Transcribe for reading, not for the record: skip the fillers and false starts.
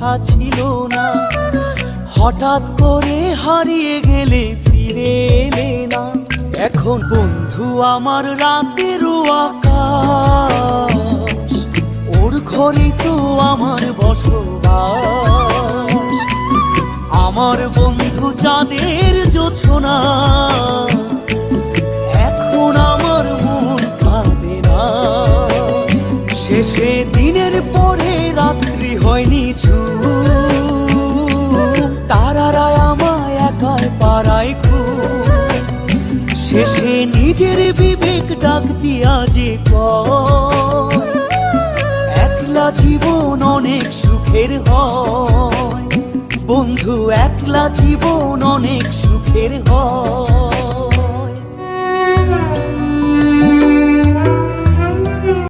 কথা ছিল না, হঠাৎ করে হারিয়ে গেলে ফিরে এলে না। এখন বন্ধু আমার রাতেরও আকাশ, ওর ঘরে তো আমার বসবাস। আমার বন্ধু চাঁদের জোছনা, এখন আমার মন কাঁদে না। শেষে দিনের পরে রাত্রি হয়নি ঝুম, তারারা আমায় একাই পাড়ায় ঘুম। শেষে নিজের বিবেক ডাক দিয়া যে কয়, একলা জীবন অনেক সুখের হয় বন্ধু, একলা জীবন অনেক সুখের হয়।